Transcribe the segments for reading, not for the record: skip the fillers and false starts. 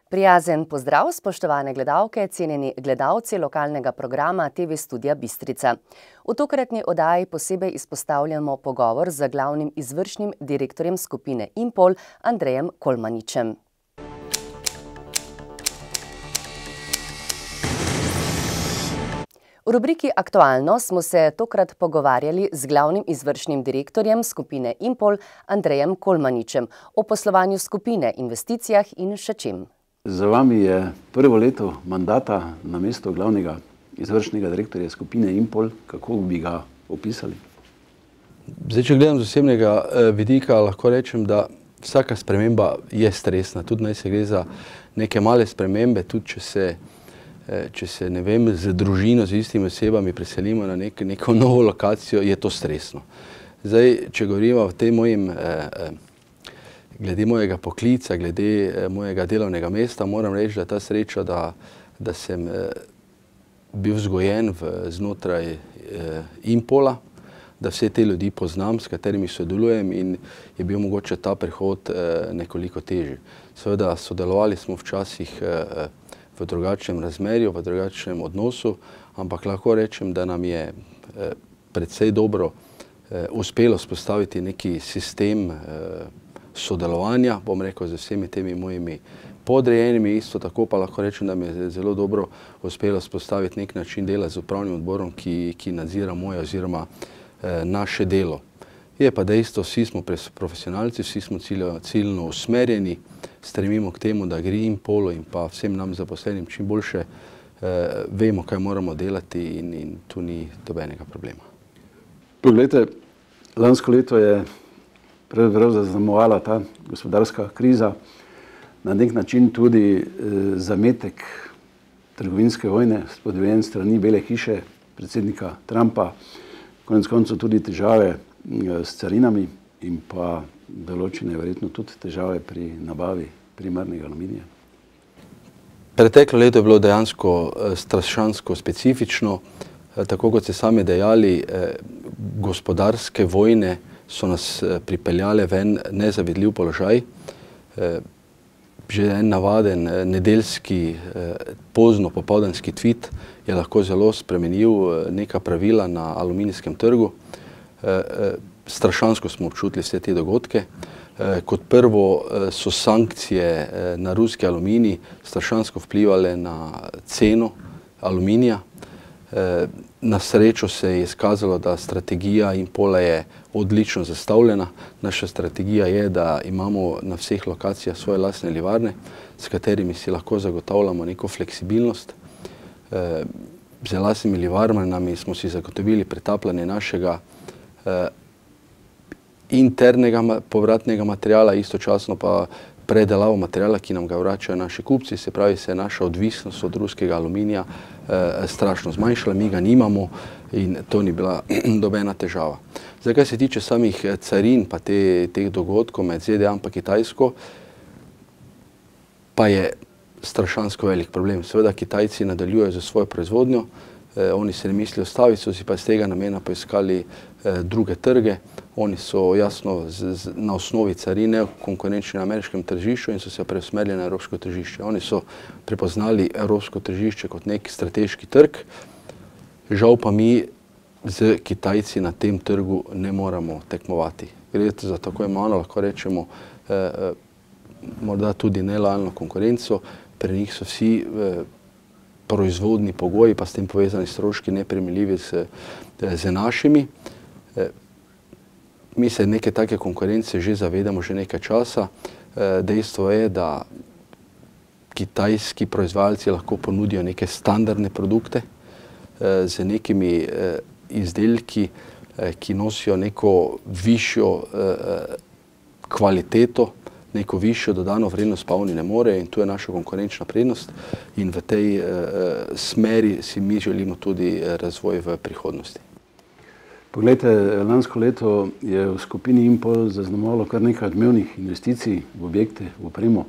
Prijazen pozdrav, spoštovane gledalke, cenjeni gledalci lokalnega programa TV Studia Bistrica. V tokratni oddaji posebej izpostavljamo pogovor z glavnim izvršnim direktorjem skupine Impol, Andrejem Kolmaničem. V rubriki Aktualno smo se tokrat pogovarjali z glavnim izvršnim direktorjem skupine Impol, Andrejem Kolmaničem, o poslovanju skupine, investicijah in še čem. Za vami je prvo leto mandata na mesto glavnega izvršnega direktorja skupine Impol. Kako bi ga opisali? Zdaj, če gledam z osebnega vidika, lahko rečem, da vsaka sprememba je stresna. Tudi naj se gre za neke male spremembe, tudi če se ne vem, z družino, z istimi osebami preselimo na neko novo lokacijo, je to stresno. Zdaj, če govorimo v tem glede mojega poklica, glede mojega delovnega mesta, moram reči, da je ta sreča, da sem bil vzgojen znotraj Impola, da vse te ljudi poznam, s katerimi sodelujem, in je bil mogoče ta prehod nekoliko težji. Seveda sodelovali smo včasih v drugačnem razmerju, v drugačnem odnosu, ampak lahko rečem, da nam je precej dobro uspelo spostaviti neki sistem sodelovanja, bom rekel, z vsemi temi mojimi podrejenimi. Isto tako pa lahko rečem, da mi je zelo dobro uspelo spostaviti nek način dela z upravnim odborom, ki nadzira moje oziroma naše delo. Je pa dejstvo, vsi smo profesionalci, vsi smo ciljno usmerjeni, stremimo k temu, da gre Impolu in pa vsem nam zaposlenim čim boljše, vemo, kaj moramo delati in tu ni dobenega problema. Poglejte, lansko leto je pravzaprav zaznamovala ta gospodarska kriza, na nek način tudi zametek trgovinske vojne, spodbujen strani Bele hiše, predsednika Trumpa, konec koncev tudi težave s carinami in pa določene verjetno tudi težave pri nabavi primarnega aluminija. Preteklo leto je bilo dejansko strašansko specifično. Tako kot ste sami dejali, gospodarske vojne so nas pripeljale v en nezavidljiv položaj. Že en navaden nedeljski pozno popoldanski tweet je lahko zelo spremenil neka pravila na aluminijskem trgu. Strašansko smo občutili vse te dogodke. Kot prvo so sankcije na ruski aluminij strašansko vplivale na ceno aluminija. Na srečo se je izkazalo, da strategija Impola je odlično zastavljena. Naša strategija je, da imamo na vseh lokacijah svoje lastne livarne, s katerimi si lahko zagotavljamo neko fleksibilnost. Z lastnimi livarnami smo si zagotovili pretapljanje našega internega povratnega materijala, istočasno pa predelavo materijala, ki nam ga vračajo naši kupci. Se pravi, se je naša odvisnost od ruskega aluminija strašno zmanjšala, mi ga nimamo in to ni bila dobena težava. Zdaj, kar se tiče samih carin pa teh dogodkov med ZDA in Kitajsko, pa je strašansko velik problem. Seveda Kitajci nadaljujejo za svojo proizvodnjo, oni se ne mislijo staviti, so si pa iz tega namena poiskali druge trge. Oni so jasno na osnovi carine konkurenčni na ameriškem tržišču in so se preusmerili na evropsko tržišče. Oni so prepoznali evropsko tržišče kot nek strateški trg. Žal pa mi z Kitajci na tem trgu ne moramo tekmovati. Gre za tako imenovano, lahko rečemo, morda tudi nelojalno konkurenco. Pri njih so vsi proizvodni pogoji, pa s tem povezani stroški, neprimerljivi z našimi. Mi se neke take konkurence že zavedamo že nekaj časa. Dejstvo je, da kitajski proizvajalci lahko ponudijo neke standardne produkte z nekimi izdelki, ki nosijo neko višjo kvaliteto, neko višjo dodano vrednost pa oni ne morejo in tu je naša konkurenčna prednost in v tej smeri si mi želimo tudi razvoj v prihodnosti. Poglejte, lansko leto je v skupini Impol zaznamovalo kar nekaj odmevnih investicij v objekte, v opremo.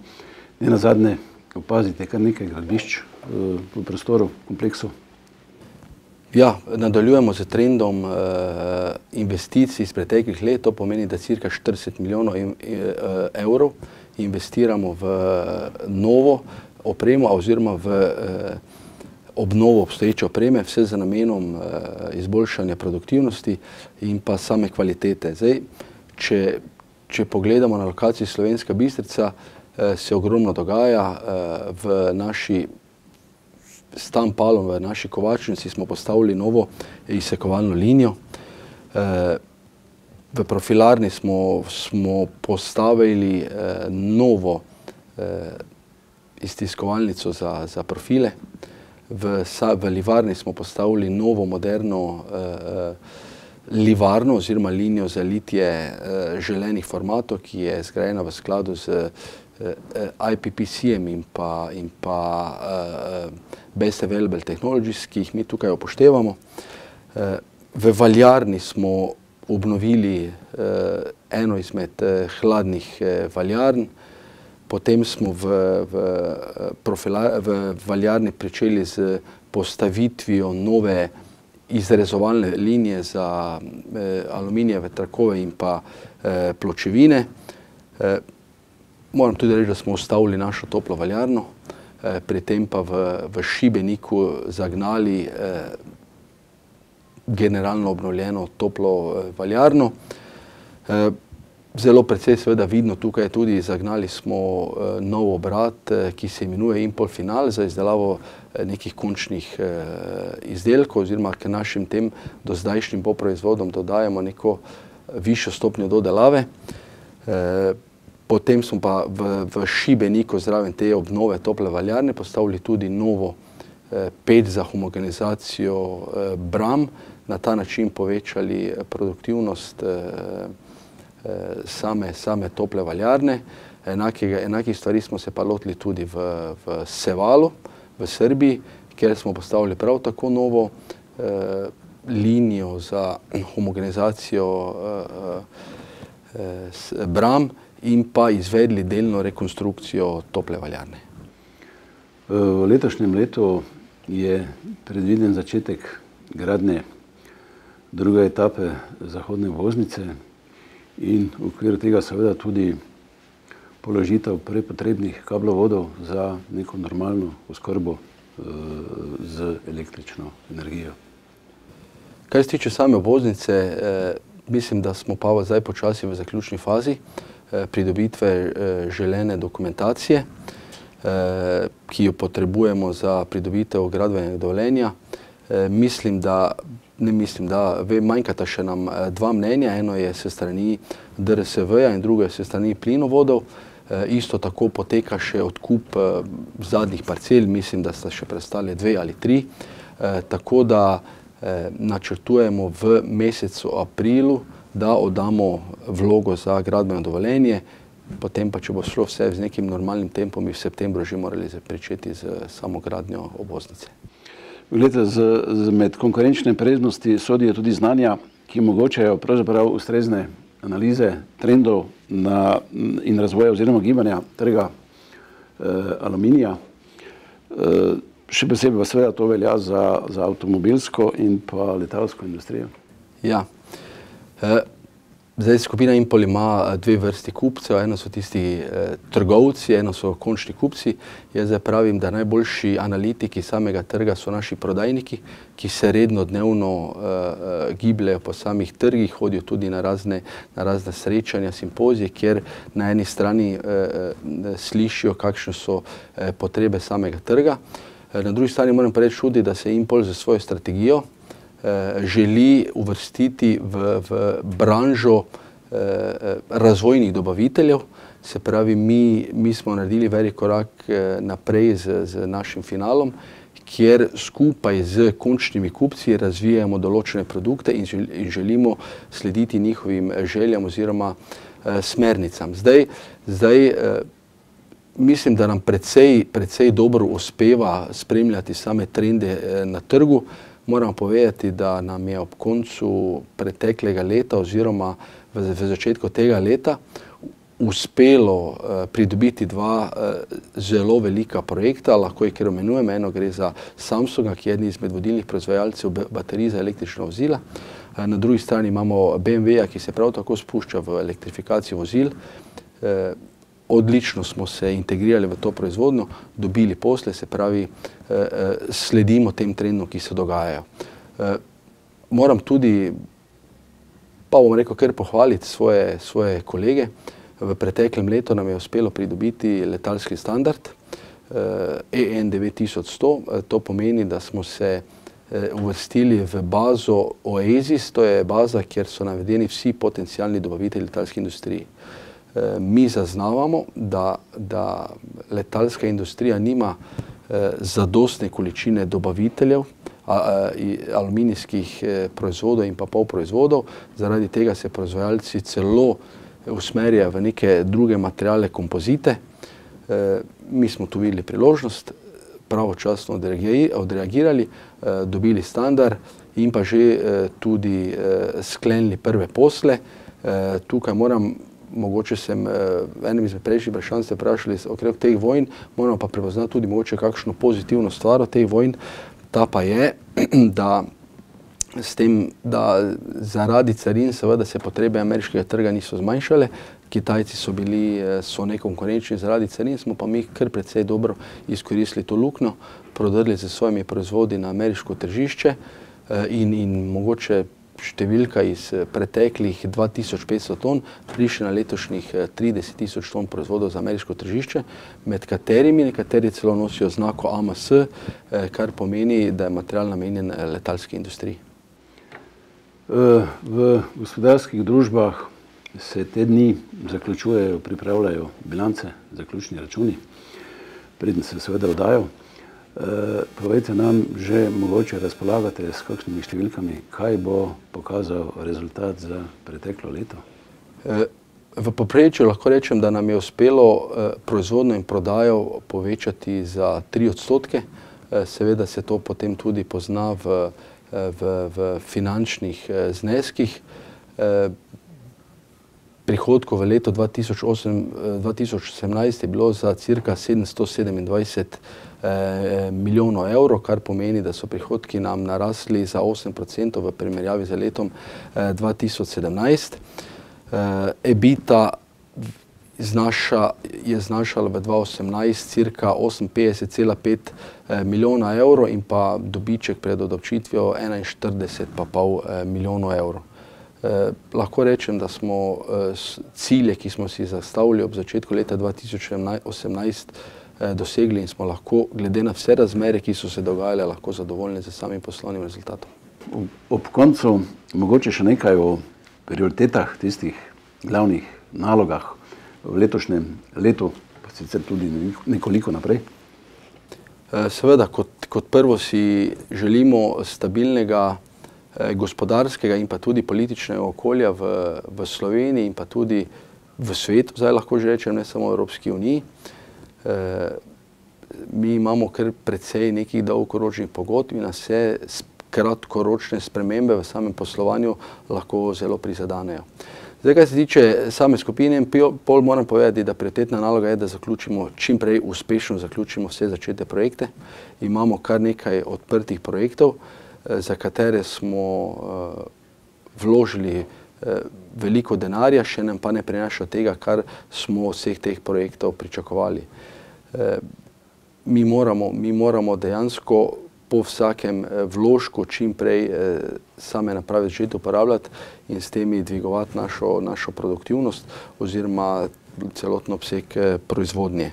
Nenazadnje opazite kar nekaj gradbišč v prostoru, v kompleksu. Ja, nadaljujemo z trendom investicij iz preteklih let. To pomeni, da cirka 40 milijonov evrov investiramo v novo opremo oziroma v obnovo obstoječe opreme, vse z namenom izboljšanja produktivnosti in pa same kvalitete. Zdaj, če pogledamo na lokaciji Slovenska Bistrica, se ogromno dogaja. V naši Stampalom, v naši kovačnici smo postavili novo izsekovalno linijo. V profilarni smo postavili novo iztiskovalnico za profile. V livarni smo postavili novo moderno livarno oziroma linijo za litje želenih formatov, ki je zgrajena v skladu z IPPC-em in pa Best Available Technologies, ki jih mi tukaj upoštevamo. V valjarni smo obnovili eno izmed hladnih valjarn, potem smo v valjarni pričeli z postavitvijo nove izrezovalne linije za aluminijeve trakove in pa pločevine. Moram tudi reči, da smo ustavili našo toplo valjarno, pri tem pa v Šibeniku zagnali generalno obnovljeno toplo valjarno. Zelo precej seveda vidno tukaj tudi zagnali smo nov obrat, ki se imenuje Impol Final za izdelavo nekih končnih izdelkov oziroma k našim tem dozdajšnjim poproizvodom dodajamo neko višjo stopnjo dodelave. Potem smo pa v Šibeniku zraven te obnove tople valjarne postavili tudi novo peč za homogenizacijo bram, na ta način povečali produktivnost same tople valjarne. Enakih stvari smo se pa lotili tudi v Sevalu, v Srbiji, kjer smo postavili prav tako novo linijo za homogenizacijo bram in pa izvedli delno rekonstrukcijo tople valjarne. V letošnjem letu je predviden začetek gradnje druge etape zahodne obvoznice in v okviru tega seveda tudi položitev prepotrebnih kablovodov za neko normalno oskrbo z električno energijo. Kar se tiče same obvoznice, mislim, da smo pa zdaj počasi v zaključni fazi pridobitve želene dokumentacije, ki jo potrebujemo za pridobitev gradbenega dovoljenja. Manjkata še nam dva mnenja, eno je se strani DRSV-ja in drugo je se strani plinovodov. Isto tako poteka še odkup zadnjih parcel, mislim, da sta še preostale 2 ali 3. Tako da načrtujemo v mesecu aprilu, da oddamo vlogo za gradbeno dovoljenje, potem pa, če bo šlo vse z nekim normalnim tempom, bi v septembru že morali pričeti z samo gradnjo obvoznice. Glede, med konkurenčne prednosti sodijo tudi znanja, ki omogočajo pravzaprav ustrezne analize trendov in razvoja oziroma gibanja trga aluminija. Še posebej pa seveda to velja za avtomobilsko in pa letalsko industrijo. Ja. Zdaj skupina Impol ima 2 vrsti kupcev, eno so tisti trgovci, eno so končni kupci. Jaz zdaj pravim, da najboljši analitiki samega trga so naši prodajniki, ki se redno dnevno gibljajo po samih trgih, hodijo tudi na razne srečanja, simpozije, kjer na eni strani slišijo, kakšne so potrebe samega trga. Na drugi strani moram pa reči tudi, da se Impol za svojo strategijo želi uvrstiti v branžo razvojnih dobaviteljev. Se pravi, mi smo naredili velik korak naprej z našim Finalom, kjer skupaj z končnimi kupci razvijamo določene produkte in želimo slediti njihovim željam oziroma smernicam. Zdaj mislim, da nam precej dobro uspeva spremljati same trende na trgu. Moram povedati, da nam je ob koncu preteklega leta oziroma v začetku tega leta uspelo pridobiti 2 zelo velika projekta, lahko jih kar imenujem. Eno gre za Samsunga, ki je eden izmed vodilnih proizvajalcev baterij za električna vozila. Na drugi strani imamo BMW-ja, ki se prav tako spušča v elektrifikacijo vozil. odlično smo se integrirali v to proizvodnjo, dobili posle, se pravi, sledimo tem trendom, ki se dogajajo. Moram tudi, pa bom rekel, kar pohvaliti svoje kolege. V preteklem letu nam je uspelo pridobiti letalski standard EN 9100. To pomeni, da smo se uvrstili v bazo OASIS, to je baza, kjer so navedeni vsi potencialni dobavitelji letalske industrije. Mi zaznavamo, da letalska industrija nima zadostne količine dobaviteljev aluminijskih proizvodov in pa polproizvodov. Zaradi tega se proizvajalci celo usmerjajo v neke druge materiale, kompozite. Mi smo tu videli priložnost, pravočasno odreagirali, dobili standard in pa že tudi sklenili prve posle. Tukaj mogoče sem v enem izmed prejšnjih vprašanj ste vprašali okrog teh vojn, moramo pa prepoznati tudi mogoče kakšno pozitivno stvar od teh vojn. Ta pa je, da s tem, da zaradi carin seveda se potrebe ameriškega trga niso zmanjšale. Kitajci so nekonkurenčni zaradi carin, smo pa mi kar precej dobro izkoristili to luknjo, prodrli z svojimi proizvodi na ameriško tržišče in mogoče številka iz preteklih 2500 ton prišli na letošnjih 30 000 ton proizvodov za ameriško tržišče, med katerimi nekateri celo nosijo znako AMS, kar pomeni, da je material namenjen letalski industriji. V gospodarskih družbah se te dni zaključujejo, pripravljajo bilance, zaključni računi, preden se seveda oddajo. Povejte nam, že mogoče razpolagate s kakšnimi številkami, kaj bo pokazal rezultat za preteklo leto? V povprečju lahko rečem, da nam je uspelo proizvodnjo in prodajo povečati za 3%. Seveda se to potem tudi pozna v finančnih zneskih. Prihodkov v letu 2018 je bilo za cirka 727 milijonov evrov, kar pomeni, da so prihodki nam narasli za 8% v primerjavi z letom 2017. EBITDA je znašala v 2018 cirka 58,5 milijona evrov in pa dobiček pred obdavčitvijo 41,5 milijonov evrov. Lahko rečem, da smo cilje, ki smo si zastavili ob začetku leta 2018, dosegli in smo lahko, glede na vse razmere, ki so se dogajale, lahko zadovoljni z samim poslovnim rezultatom. Ob koncu mogoče še nekaj o prioritetah, tistih glavnih nalogah v letošnjem letu, pa sicer tudi nekoliko naprej. Seveda, kot prvo si želimo stabilnega gospodarskega in pa tudi političnega okolja v Sloveniji in pa tudi v svetu, zdaj lahko že rečem, ne samo v Evropski uniji. Mi imamo kar precej nekih dolgoročnih pogodb in nas vse kratkoročne spremembe v samem poslovanju lahko zelo prizadenejo. Zdaj, kaj se tiče same skupine MPOL, moram povedati, da prioritetna naloga je, da čim prej uspešno zaključimo vse začete projekte. Imamo kar nekaj odprtih projektov, za katere smo vložili veliko denarja, še nam pa ne prinaša tega, kar smo vseh teh projektov pričakovali. Mi moramo dejansko po vsakem vložku čim prej same naprave začeti uporabljati in s temi dvigovati našo produktivnost oziroma celotno obseg proizvodnje.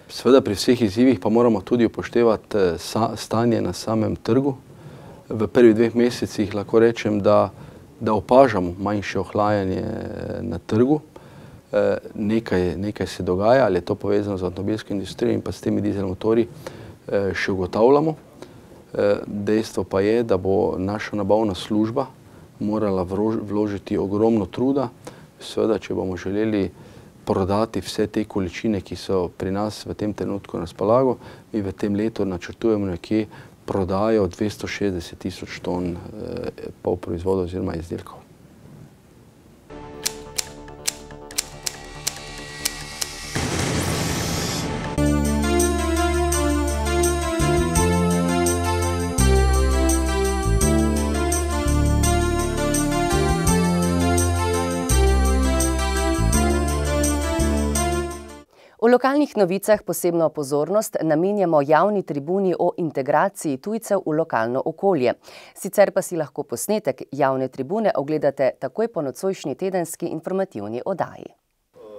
Seveda pri vseh izzivih pa moramo tudi upoštevati stanje na samem trgu. V prvih 2 mesecih lahko rečem, da opažamo manjše ohlajanje na trgu. Nekaj se dogaja, ali je to povezano z avtomobilsko industrijo in pa s temi dizel motorji, še ugotavljamo. Dejstvo pa je, da bo naša nabavna služba morala vložiti ogromno truda. Seveda, če bomo želeli prodati vse te količine, ki so pri nas v tem trenutku na razpolago, mi v tem letu načrtujemo nekje prodajo 260 000 ton polproizvodov oziroma izdelkov. V lokalnih novicah posebno pozornost namenjamo javni tribuni o integraciji tujcev v lokalno okolje. Sicer pa si lahko posnetek javne tribune ogledate takoj po nocojšnji tedenski informativni oddaji.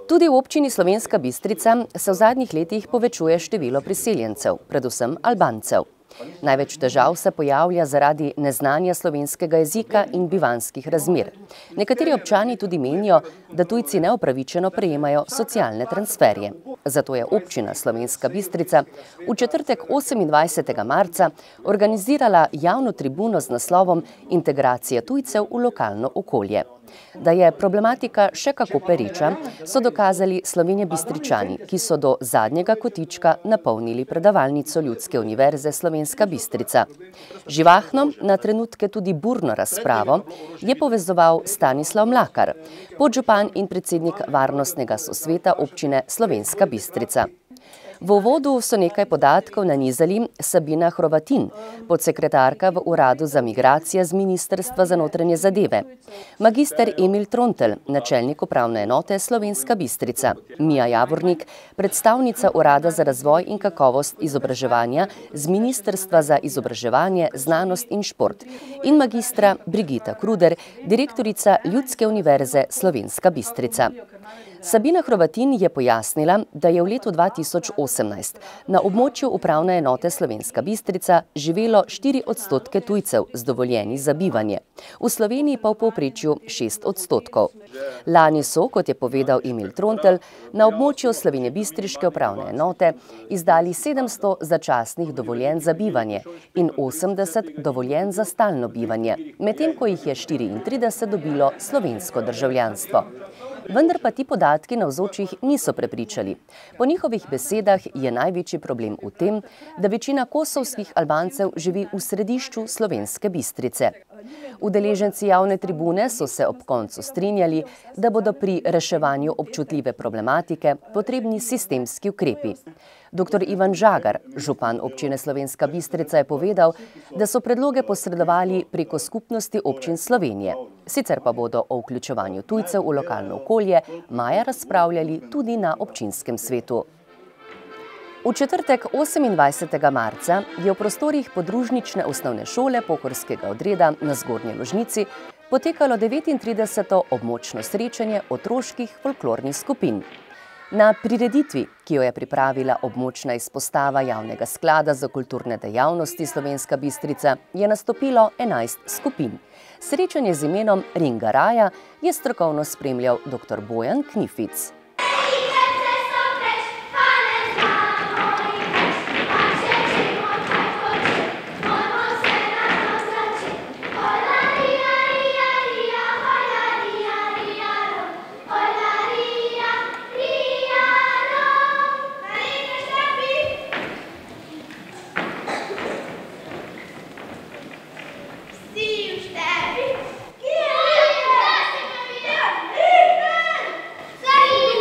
Tudi v občini Slovenska Bistrica se v zadnjih letih povečuje število priseljencev, predvsem Albancev. Največ težav se pojavlja zaradi neznanja slovenskega jezika in bivanjskih razmer. Nekateri občani tudi menijo, da tujci neupravičeno prejemajo socialne transferje. Zato je občina Slovenska Bistrica v četrtek 28. marca organizirala javno tribuno z naslovom Integracija tujcev v lokalno okolje. Da je problematika še kako pereča, so dokazali Slovenjebistričani, ki so do zadnjega kotička napolnili predavalnico Ljudske univerze Slovenska Bistrica. Živahno, na trenutke tudi burno razpravo je povezoval Stanislav Mlakar, podžupan in predsednik varnostnega sosveta občine Slovenska Bistrica. V uvodu so nekaj podatkov nanizali Sabina Hrovatin, podsekretarka v Uradu za migracije z Ministrstva za notranje zadeve, magister Emil Trontelj, načelnik upravne enote Slovenska Bistrica, Mija Javornik, predstavnica Urada za razvoj in kakovost izobraževanja z Ministrstva za izobraževanje, znanost in šport in magistra Brigita Kruder, direktorica Ljudske univerze Slovenska Bistrica. Sabina Hrovatin je pojasnila, da je v letu 2018 na območju upravne enote Slovenska Bistrica živelo 4% tujcev z dovoljenji za bivanje, v Sloveniji pa v povprečju 6%. Lani so, kot je povedal Emil Trontelj, na območju slovenjebistriške upravne enote izdali 700 začasnih dovoljenj za bivanje in 80 dovoljenj za stalno bivanje, medtem ko jih je 34 dobilo slovensko državljanstvo. Vendar pa ti podatki navzočih niso prepričali. Po njihovih besedah je največji problem v tem, da večina kosovskih Albancev živi v središču Slovenske Bistrice. Udeleženci javne tribune so se ob koncu strinjali, da bodo pri reševanju občutljive problematike potrebni sistemski ukrepi. Dr. Ivan Žagar, župan občine Slovenska Bistrica, je povedal, da so predloge posredovali preko skupnosti občin Slovenije. Sicer pa bodo o vključevanju tujcev v lokalno okolje maja razpravljali tudi na občinskem svetu. V četrtek 28. marca je v prostorih podružnične osnovne šole Pohorskega odreda na Zgornji Ložnici potekalo 39. območno srečanje otroških folklornih skupin. Na prireditvi, ki jo je pripravila območna izpostava Javnega sklada za kulturne dejavnosti Slovenska Bistrica, je nastopilo 11 skupin. Srečanje z imenom Ringa Raja je strokovno spremljal dr. Bojan Knific. Sorry.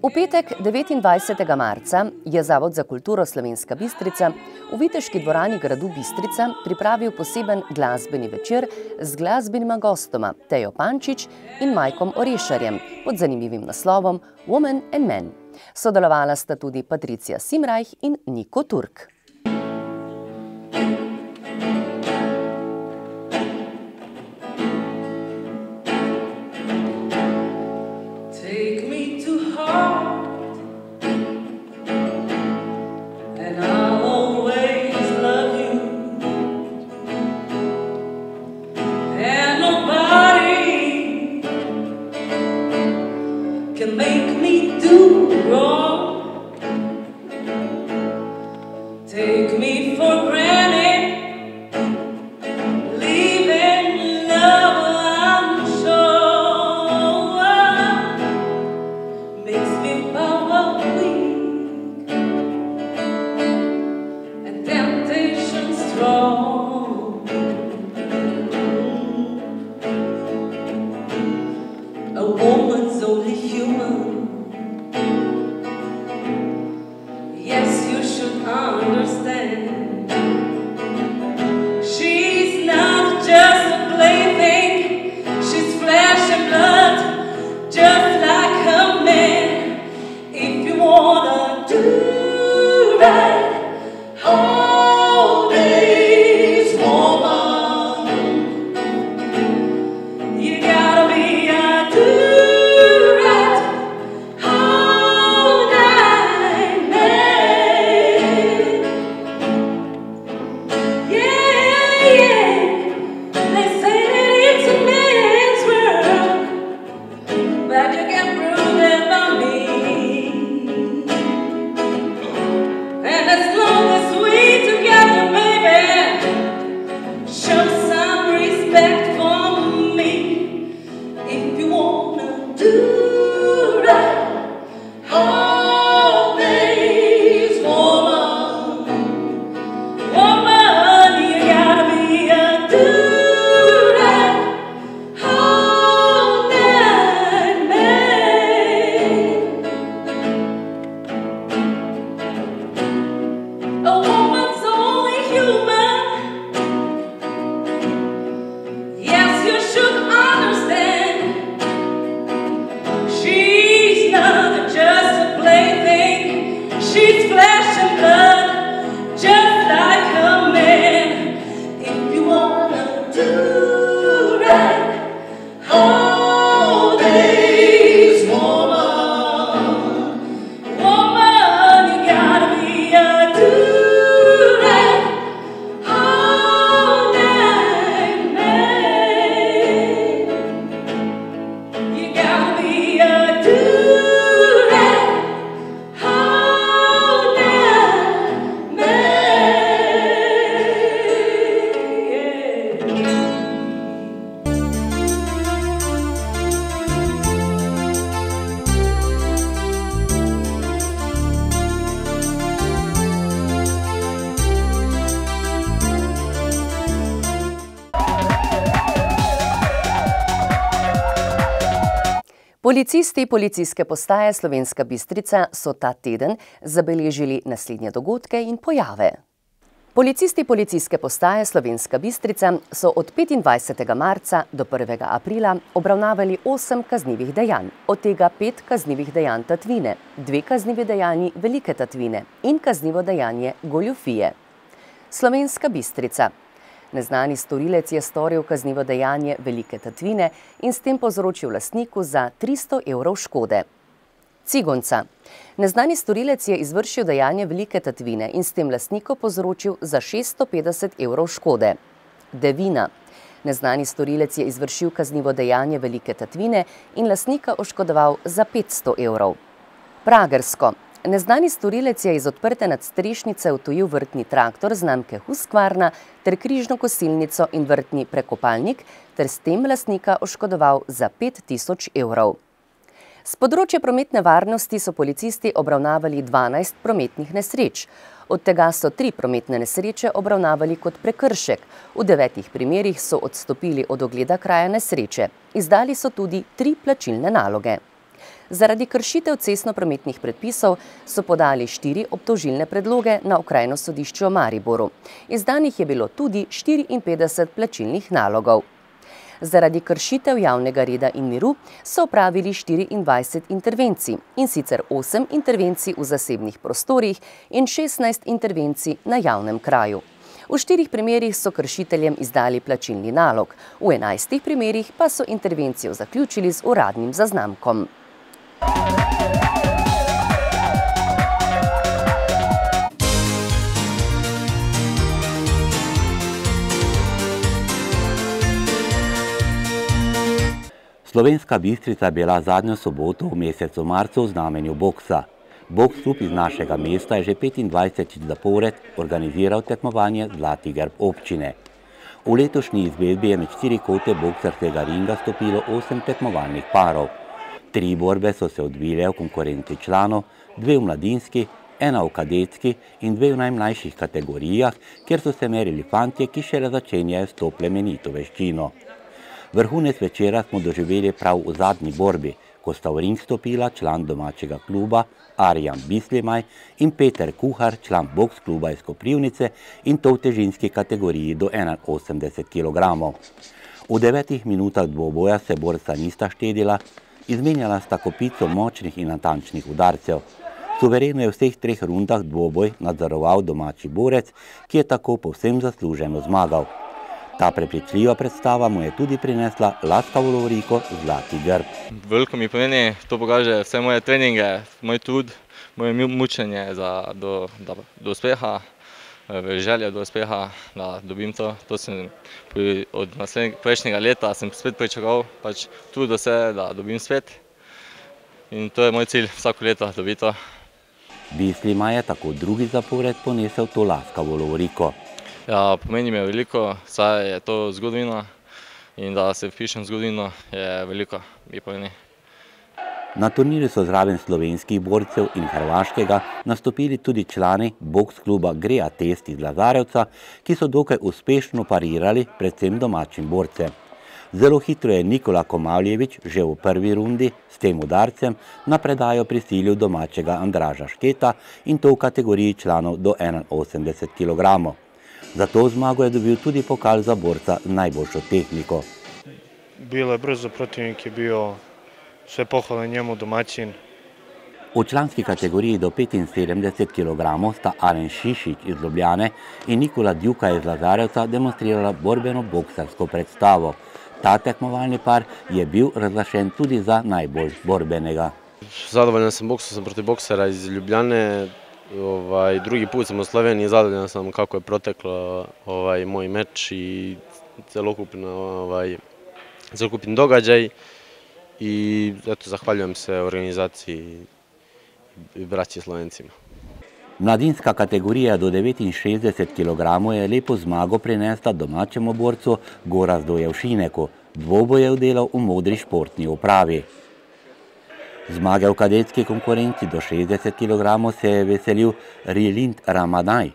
V petek 29. marca je Zavod za kulturo Slovenska Bistrica v Viteški dvorani gradu Bistrica pripravil poseben glasbeni večer z glasbenima gostoma Tejo Pančič in Majkom Orešarjem pod zanimivim naslovom Woman and Man. Sodelovala sta tudi Patricija Simrajh in Niko Turk. Policisti Policijske postaje Slovenska Bistrica so ta teden zabeležili naslednje dogodke in pojave. Policisti Policijske postaje Slovenska Bistrica so od 25. marca do 1. aprila obravnavali 8 kaznivih dejanj, od tega 5 kaznivih dejanj tatvine, 2 kaznivi dejanji velike tatvine in kaznivo dejanje goljufije. Slovenska Bistrica. Neznani storilec je storil kaznivo dejanje velike tatvine in s tem povzročil lastniku za 300 evrov škode. Cigonca. Neznani storilec je izvršil dejanje velike tatvine in s tem lastniku povzročil za 650 evrov škode. Devina. Neznani storilec je izvršil kaznivo dejanje velike tatvine in lastnika oškodoval za 500 evrov. Pragersko. Neznani storilec je iz odprte nadstrešnice odtujil vrtni traktor znamke Husqvarna ter križno kosilnico in vrtni prekopalnik ter s tem lastnika oškodoval za 5000 evrov. S področja prometne varnosti so policisti obravnavali 12 prometnih nesreč. Od tega so 3 prometne nesreče obravnavali kot prekršek. V 9 primerih so odstopili od ogleda kraja nesreče. Izdali so tudi 3 plačilne naloge. Zaradi kršitev cestnoprometnih predpisov so podali 4 obtožilne predloge na Okrajno sodišče v Mariboru. Izdanih je bilo tudi 54 plačilnih nalogov. Zaradi kršitev javnega reda in miru so opravili 24 intervencij, in sicer 8 intervencij v zasebnih prostorih in 16 intervencij na javnem kraju. V 4 primerih so kršiteljem izdali plačilni nalog, v 11 primerih pa so intervencijo zaključili z uradnim zaznamkom. Slovenska Bistrica je bila zadnjo soboto v mesecu marcu v znamenju boksa. Boks klub iz našega mesta je že 25 zapored organiziral tekmovanje Zlati grb občine. V letošnji izvedbi je med 4 kote boksarskega ringa stopilo 8 tekmovalnih parov. 3 borbe so se odvile v konkurenci članov, 2 v mladinski, 1 v kadetski in 2 v najmlajših kategorijah, kjer so se merili fantje, ki šele začenjajo s to plemenito veščino. Vrhunec večera smo doživeli prav v zadnji borbi, ko sta v ring stopila član domačega kluba Arjan Bislimaj in Peter Kuhar, član boks kluba iz Koprivnice, in to v težinski kategoriji do 81 kg. V 9 minutah dvoboja se borca nista štedila, izmenjala sta kopico močnih in natančnih udarcev. Suvereno je v vseh 3 rundah dvoboj nadzoroval domači borec, ki je tako povsem zasluženo zmagal. Ta prepričljiva predstava mu je tudi prinesla laskavo lovoriko Zlati grb. Veliko mi pomeni, to pokaže vse moje treninge, moj trud, moje mučenje do uspeha, želja do uspeha, da dobim to. To sem od prejšnjega leta sem spet pričakoval, trudil se, da dobim spet. In to je moj cilj, vsako leto dobiti to. Bislimaj je tako drugi zapored ponesel to laskavo lovoriko. Ja, pomeni mi veliko, saj je to zgodovina in da se vpišem v zgodovino je veliko, mi pomeni. Na turnirju so zraven slovenskih borcev in hrvaškega nastopili tudi člani boks kluba Grea Test iz Lazarevca, ki so dokaj uspešno parirali predvsem domačim borcem. Zelo hitro je Nikola Komavljević že v prvi rundi s tem udarcem na predajo prisilil domačega Andraža Šketa, in to v kategoriji članov do 81 kg. Za to zmago je dobil tudi pokal za borca z najboljšo tehniko. Bilo je brzo, protivnik je bio sve pohvale njemu, domaćin. V članski kategoriji do 75 kg sta Alen Šišić iz Ljubljane in Nikola Djuka iz Lazarevca demonstrirala borbeno boksarsko predstavo. Ta tekmovalni par je bil razglašen tudi za najbolj borbenega. Zadovoljan sam boksom, sam protiv boksera iz Ljubljane. Drugi put sam u Sloveniji, zadovoljan sam kako je proteklo moj meč i celokupni događaj. I eto, zahvaljujem se organizaciji i braći Slovencima. Mladinska kategorija do 69 kg je lepo zmago prinesla domačemu borcu Gorazdu Jevšineku. Dvoboj je oddelal v modri športni opravi. Zmage v kadetski konkurenci do 60 kg se je veselil Rilint Ramadaj,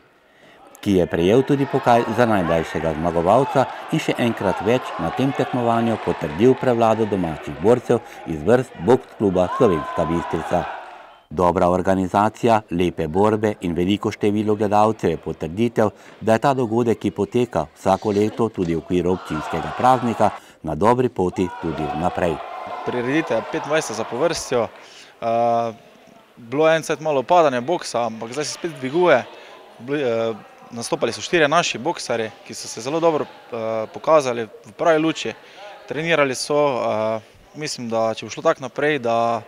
ki je prejel tudi pokal za najmlajšega zmagovalca in še enkrat več na tem tekmovanju potrdil prevlado domačih borcev iz vrst boks kluba Slovenska Bistrica. Dobra organizacija, lepe borbe in veliko število gledalcev je potrditev, da je ta dogodek, ki poteka vsako leto tudi v okviru občinskega praznika, na dobri poti tudi naprej. Prireditev 25 zapovrstjo, bilo je en cajt malo upadanje boksa, ampak zdaj se spet dviguje. Nastopali so 4 naši boksari, ki so se zelo dobro pokazali v pravi luči. Trenirali so, mislim, da če bo šlo tako naprej, da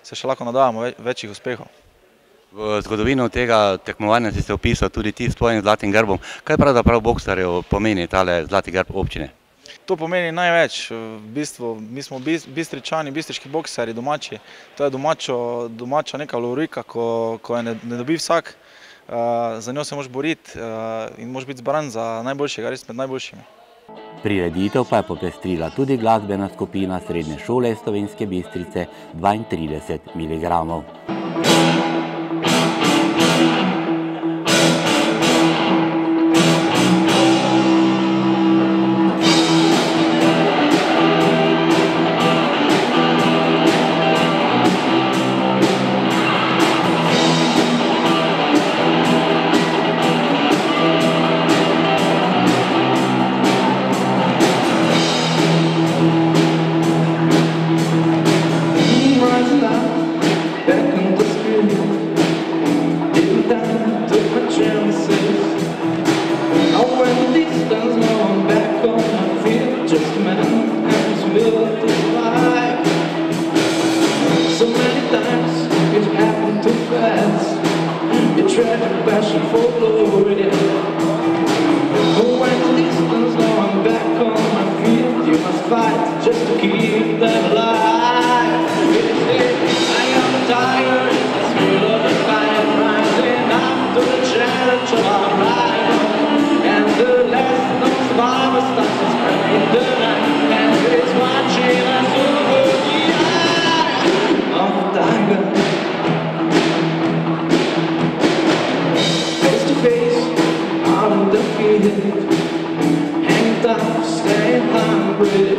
se še lahko nadajamo večjih uspehov. V zgodovino tega tekmovanja si se opisal tudi ti s tvojim zlatim grbom. Kaj pravzaprav boksarjev pomeni tale zlati grb občine? To pomeni največ. V bistvu, mi smo Bistričani, bistriški boksari, domači. To je domača neka lovorika, ko je ne dobi vsak. Za njo se moraš boriti in moraš biti zbran za najboljšega, res med najboljšimi. Prireditev pa je popestrila tudi glasbena skupina Srednje šole Slovenske Bistrice 32 mg. tragic passion for glory. Oh, when the distance, now I'm back on my feet. You must fight just to keep them alive. I am a tiger, it's the thrill of the fight, rising up to the challenge of our rival. And the last known survivor starts to spread the night, and it's watching us over the eye of the tiger. Face to face, out in the field, hang tough, stay hungry.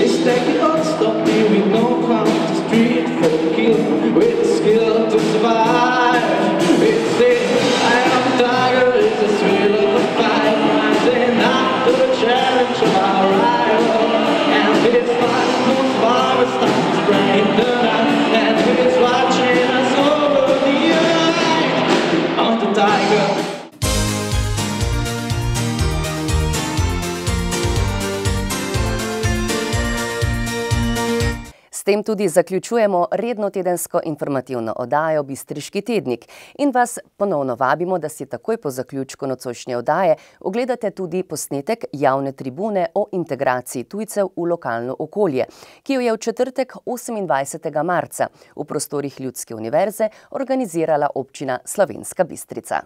It's like the odds stop me with no count, the street for the kill, with the skill to survive. It's the I am a tiger, it's the thrill of the fight, rising up to the challenge of our rival. And it's fast, no survivor starts to break the night, and it's watching us over the eye of the tiger. S tem tudi zaključujemo redno tedensko informativno oddajo Bistriški tednik in vas ponovno vabimo, da si takoj po zaključku nocojšnje oddaje ogledate tudi posnetek javne tribune o integraciji tujcev v lokalno okolje, ki jo je v četrtek 28. marca v prostorih Ljudske univerze organizirala občina Slovenska Bistrica.